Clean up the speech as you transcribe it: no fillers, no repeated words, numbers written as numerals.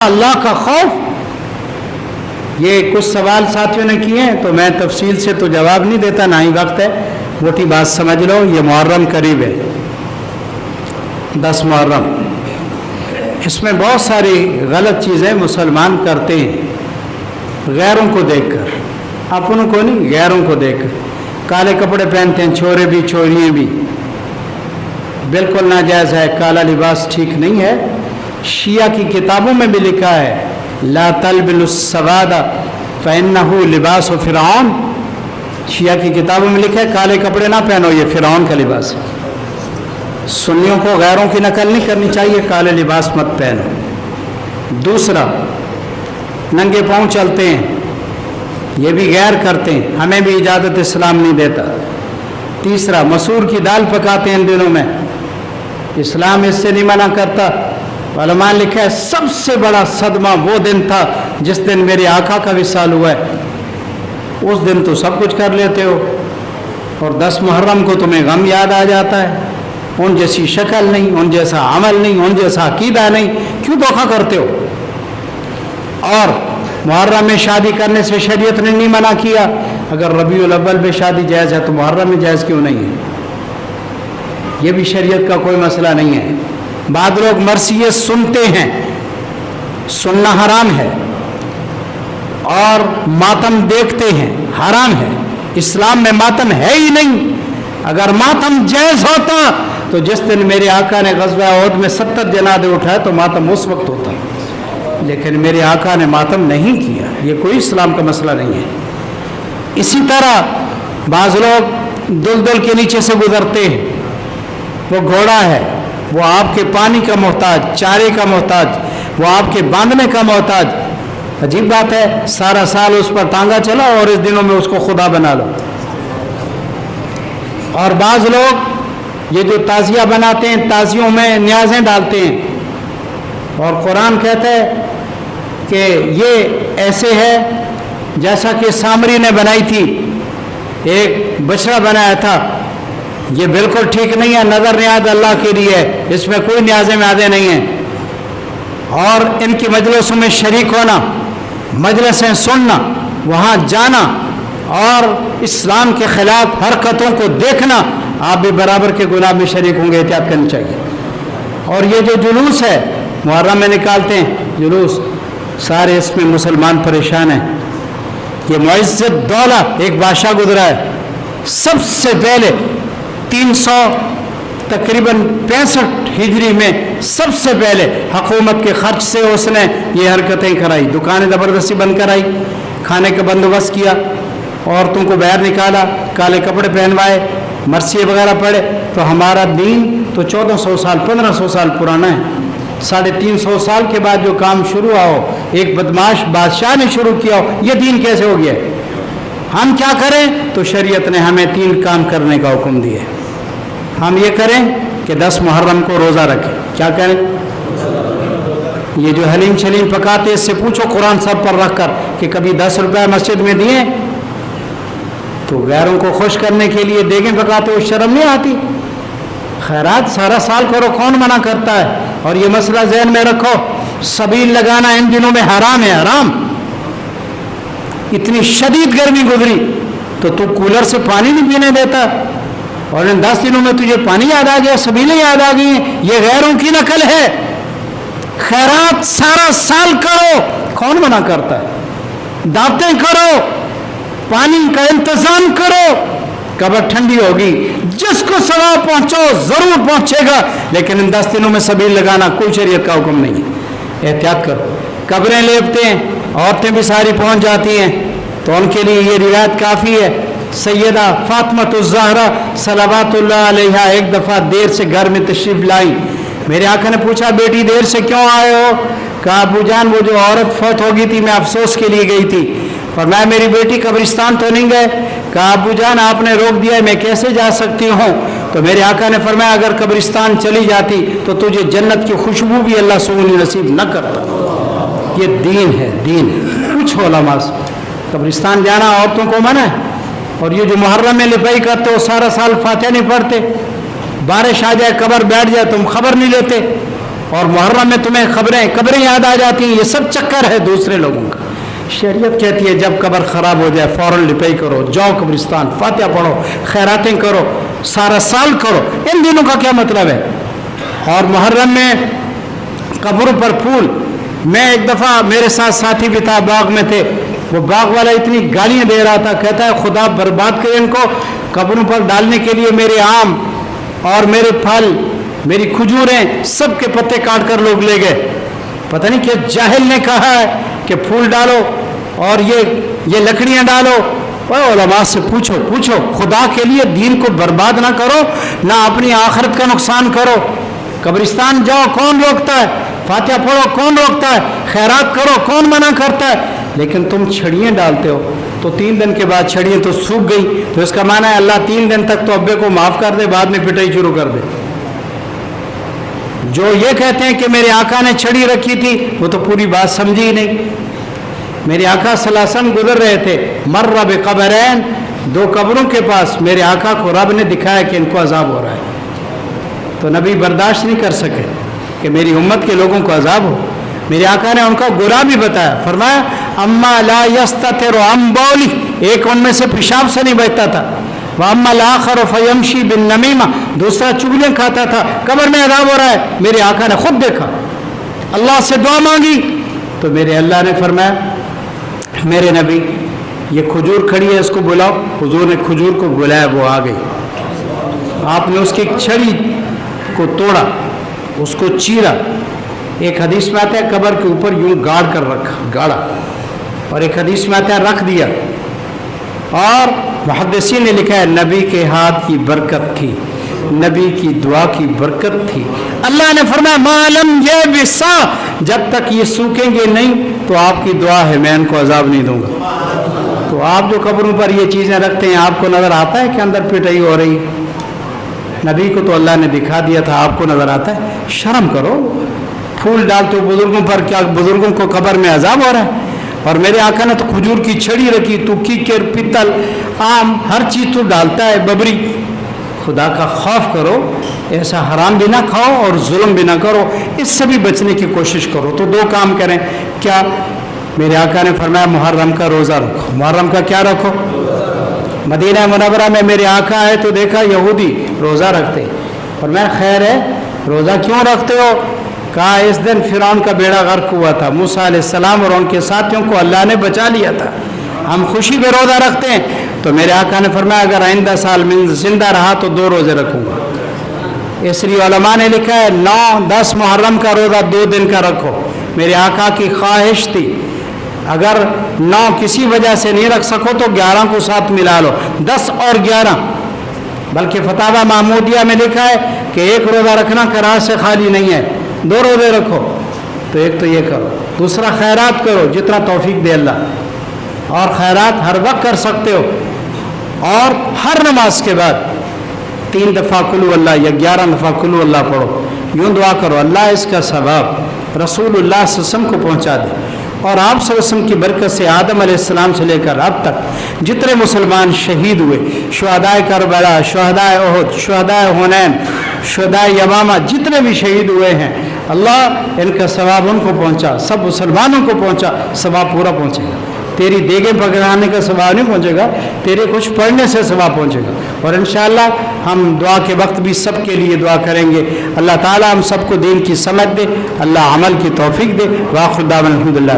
अल्लाह का खौफ। ये कुछ सवाल साथियों ने किए हैं तो मैं तफसील से तो जवाब नहीं देता, ना ही वक्त है। मोटी बात समझ लो, ये मुहर्रम करीब है, 10 मुहर्रम। इसमें बहुत सारी गलत चीज़ें मुसलमान करते हैं गैरों को देखकर, अपनों को नहीं, गैरों को देखकर। काले कपड़े पहनते हैं छोरे भी छोरियाँ भी, बिल्कुल नाजायज़ है। काला लिबास ठीक नहीं है। शिया की किताबों में भी लिखा है ला तलबिलुस सवादा फ़इन्नहु लिबासु फ़िरऔन। शिया की किताबों में लिखा है काले कपड़े ना पहनो, ये फ़िरऔन का लिबास है। सुन्नियों को गैरों की नकल नहीं करनी चाहिए, काले लिबास मत पहनो। दूसरा, नंगे पाँव चलते हैं, ये भी गैर करते हैं, हमें भी इजाज़त इस्लाम नहीं देता। तीसरा, मसूर की दाल पकाते हैं इन दिनों में, इस्लाम इससे नहीं मना करता। उलमा लिखा है सबसे बड़ा सदमा वो दिन था जिस दिन मेरे आका का विसाल हुआ है। उस दिन तो सब कुछ कर लेते हो और 10 मुहर्रम को तुम्हें गम याद आ जाता है। उन जैसी शक्ल नहीं, उन जैसा अमल नहीं, उन जैसा अकीदा नहीं, क्यों धोखा करते हो? और मुहर्रम में शादी करने से शरीयत ने नहीं मना किया। अगर रबीउल अव्वल में शादी जायज़ है तो मुहर्रम में जायज़ क्यों नहीं है? ये भी शरीयत का कोई मसला नहीं है। बाद लोग मरसिये सुनते हैं, सुनना हराम है, और मातम देखते हैं, हराम है। इस्लाम में मातम है ही नहीं। अगर मातम जायज़ होता तो जिस दिन मेरे आका ने ग़ज़वा उहद में 70 जनादे उठाए तो मातम उस वक्त होता, लेकिन मेरे आका ने मातम नहीं किया। ये कोई इस्लाम का मसला नहीं है। इसी तरह बाज़ लोग दुलदुल के नीचे से गुजरते हैं, वो घोड़ा है, वो आपके पानी का मोहताज, चारे का मोहताज, वो आपके बांधने का मोहताज। अजीब बात है, सारा साल उस पर तांगा चला और इस दिनों में उसको खुदा बना लो। और बाज़ लोग ये जो ताज़िया बनाते हैं, ताज़ियों में न्याज़ें डालते हैं, और कुरान कहता है कि ये ऐसे है जैसा कि सामरी ने बनाई थी, एक बछड़ा बनाया था। ये बिल्कुल ठीक नहीं है। नज़र न्याज अल्लाह के लिए है, इसमें कोई न्याज़े म्याज़े नहीं है। और इनकी मजलिसों में शरीक होना, मजलिसें सुनना, वहाँ जाना और इस्लाम के ख़िलाफ़ हरकतों को देखना, आप भी बराबर के गुनाह में शरीक होंगे। एहतियात करनी चाहिए। और ये जो जुलूस है मुहर्रम में निकालते हैं जुलूस, सारे इसमें मुसलमान परेशान हैं। ये मुइज़्ज़त दौला एक बादशाह गुजरा है, सबसे पहले 300 तकरीबन 65 हिजरी में सबसे पहले हुकूमत के खर्च से उसने ये हरकतें कराई। दुकानें ज़बरदस्ती बंद कराई, खाने का बंदोबस्त किया, औरतों को बाहर निकाला, काले कपड़े पहनवाए, मरसिए वगैरह पड़े। तो हमारा दीन तो 1400 साल 1500 साल पुराना है। 350 साल के बाद जो काम शुरू हुआ हो, एक बदमाश बादशाह ने शुरू किया हो, ये दीन कैसे हो गया? हम क्या करें? तो शरीयत ने हमें 3 काम करने का हुक्म दिया। हम ये करें कि 10 मुहर्रम को रोज़ा रखें। क्या करें? ये जो हलीम शलीम पकाते, इससे पूछो कुरान सब पर रख कर कि कभी 10 रुपये मस्जिद में दिए? तो गैरों को खुश करने के लिए देगें पकाते हो, शर्म नहीं आती? खैरात सारा साल करो, कौन मना करता है? और ये मसला ज़हन में रखो, सबील लगाना इन दिनों में हराम है, हराम। इतनी शदीद गर्मी गुजरी तो तू कूलर से पानी नहीं पीने देता, और इन 10 दिनों में तुझे पानी याद आ गया, सबीलें याद आ गई। ये गैरों की नकल है। खैरात सारा साल करो, कौन मना करता है? दावतें करो, पानी का इंतजाम करो, कब्र ठंडी होगी, जिसको सवाब पहुंचो जरूर पहुंचेगा। लेकिन इन 10 दिनों में सबील लगाना कोई शरीयत का हुक्म नहीं है। एहतियात करो। कब्रें लेपते हैं, औरतें भी सारी पहुंच जाती हैं, तो उनके लिए ये रिवायत काफ़ी है। सैयदा फातिमातुज़ ज़हरा सलवातुल्लाह अलैहा एक दफ़ा देर से घर में तशरीफ़ लाई। मेरे आका ने पूछा, बेटी देर से क्यों आए हो? कहा, अबू जान वो जो औरत फौत हो गई थी, मैं अफसोस के लिए गई थी। फरमाया, मेरी बेटी कब्रिस्तान तो नहीं गए? कहा, अबू जान आपने रोक दिया, मैं कैसे जा सकती हूँ? तो मेरे आका ने फरमाया, अगर कब्रिस्तान चली जाती तो तुझे जन्नत की खुशबू भी अल्लाह सुगनी नसीब न करता। ये दीन है, दीन है। कुछ उलमा कब्रिस्तान जाना औरतों को मना है। और ये जो मुहर्रम में लिपाई करते हो, सारा साल फातिहा नहीं पढ़ते, बारिश आ जाए कब्र बैठ जाए तुम खबर नहीं लेते। اور محرم میں تمہیں قبریں یاد آ جاتی ہیں. یہ سب چکر ہے دوسرے لوگوں کا. شریعت کہتی ہے جب قبر خراب ہو جائے فوراً لپائی کرو, جاؤ قبرستان, فاتحہ پڑھو, خیراتیں کرو, سارا سال کرو. ان دنوں کا کیا مطلب ہے؟ اور محرم میں قبروں پر پھول. میں ایک دفعہ میرے ساتھ ساتھی بھی تھا, باغ میں تھے, وہ باغ والا اتنی گالیاں دے رہا تھا, کہتا ہے خدا برباد کرے ان کو, قبروں پر ڈالنے کے لیے میرے آم اور میرے پھل, میری کھجوریں, سب کے پتے کاٹ کر لوگ لے گئے. پتہ نہیں کہ جاہل نے کہا ہے کہ پھول ڈالو اور یہ لکڑیاں ڈالو. علماء سے پوچھو خدا کے لیے دین کو برباد نہ کرو, نہ اپنی آخرت کا نقصان کرو. قبرستان جاؤ, کون روکتا ہے؟ فاتحہ پڑھو, کون روکتا ہے؟ خیرات کرو, کون منع کرتا ہے؟ لیکن تم چھڑیاں ڈالتے ہو تو 3 دن کے بعد چھڑیاں تو سوکھ گئی, تو اس کا معنی ہے اللہ 3 دن تک تو ابے کو معاف کر دے, بعد میں پٹائی شروع کر دے. جو یہ کہتے ہیں کہ میرے آقا نے چھڑی رکھی تھی, وہ تو پوری بات سمجھی ہی نہیں. میرے آقا صلی اللہ علیہ وسلم گزر رہے تھے, مر بقبرین, 2 قبروں کے پاس. میرے آقا کو رب نے دکھایا کہ ان کو عذاب ہو رہا ہے, تو نبی برداشت نہیں کر سکے کہ میری امت کے لوگوں کو عذاب ہو. میرے آقا نے ان کا گناہ بھی بتایا, فرمایا اما لا یستتر عن بولی, ایک ان میں سے پیشاب سے نہیں بچتا تھا. وَأَمَّا الْآخَرُ فَيَمْشِي بِالنَّمِيمَةِ, دوسرا چغلیاں کھاتا تھا. قبر میں عذاب ہو رہا ہے, میرے آقا نے خود دیکھا, اللہ سے دعا مانگی, تو میرے اللہ نے فرمایا میرے نبی یہ کھجور کھڑی ہے, اس کو بلاؤ. حضور نے کھجور کو بلایا, وہ آ گئی. آپ نے اس کی چھڑی کو توڑا, اس کو چیرا. ایک حدیث میں آتا ہے قبر کے اوپر یوں گاڑ کر رکھا, گاڑا, اور ایک حدیث میں آتا ہے رکھ دیا. اور محدثین نے لکھا ہے نبی کے ہاتھ کی برکت تھی, نبی کی دعا کی برکت تھی. اللہ نے فرمایا ما لم یبسا, جب تک یہ سوکھیں گے نہیں تو آپ کی دعا ہے میں ان کو عذاب نہیں دوں گا. تو آپ جو قبروں پر یہ چیزیں رکھتے ہیں, آپ کو نظر آتا ہے کہ اندر پٹائی ہو رہی ہے؟ نبی کو تو اللہ نے دکھا دیا تھا, آپ کو نظر آتا ہے؟ شرم کرو. پھول ڈالتے ہو بزرگوں پر, کیا بزرگوں کو قبر میں عذاب ہو رہا ہے؟ اور میرے آقا نے تو کھجور کی چھڑی رکھی, تو کیکر, پتل, آم, ہر چیز تو ڈالتا ہے, ببری. خدا کا خوف کرو, ایسا حرام بھی نہ کھاؤ اور ظلم بھی نہ کرو, اس سے بھی بچنے کی کوشش کرو. تو 2 کام کریں. کیا؟ میرے آقا نے فرمایا محرم کا روزہ رکھو. محرم کا کیا رکھو؟ مدینہ منورہ میں میرے آقا آئے تو دیکھا یہودی روزہ رکھتے. فرمایا خیر ہے, روزہ کیوں رکھتے ہو؟ کہا اس دن فرعون کا بیڑا غرق ہوا تھا, موسیٰ علیہ السلام اور ان کے ساتھیوں کو اللہ نے بچا لیا تھا, ہم خوشی میں روزہ رکھتے ہیں. تو میرے آقا نے فرمایا اگر آئندہ سال میں زندہ رہا تو 2 روزے رکھوں گا. اس لیے علماء نے لکھا ہے 9-10 محرم کا روزہ 2 دن کا رکھو. میرے آقا کی خواہش تھی اگر 9 کسی وجہ سے نہیں رکھ سکو تو 11 کو ساتھ ملا لو, 10 اور 11. بلکہ فتاوی محمودیہ میں لکھا ہے کہ 1 روزہ رکھنا قرار سے خالی نہیں ہے, 2 روزے رکھو. تو ایک تو یہ کرو, دوسرا خیرات کرو جتنا توفیق دے اللہ. اور خیرات ہر وقت کر سکتے ہو, اور ہر نماز کے بعد 3 دفعہ قل هو اللہ یا 11 دفعہ قل هو اللہ پڑھو. یوں دعا کرو اللہ اس کا ثواب رسول اللہ صلی اللہ علیہ وسلم کو پہنچا دے, اور آپ صلی اللہ علیہ وسلم کی برکت سے آدم علیہ السلام سے لے کر اب تک جتنے مسلمان شہید ہوئے, شہدائے کربلا, شہدائے احد, شہدائے حنین, شہدائے یمامہ, جتنے بھی شہید ہوئے ہیں, اللہ ان کا ثواب ان کو پہنچا, سب مسلمانوں کو پہنچا, ثواب پورا پہنچے گا. تیری دیگیں پکڑانے کا ثواب نہیں پہنچے گا, تیرے کچھ پڑھنے سے ثواب پہنچے گا. اور انشاءاللہ ہم دعا کے وقت بھی سب کے لیے دعا کریں گے. اللہ تعالی ہم سب کو دین کی سمجھ دے, اللہ عمل کی توفیق دے. وآخر دعوانا الحمدللہ.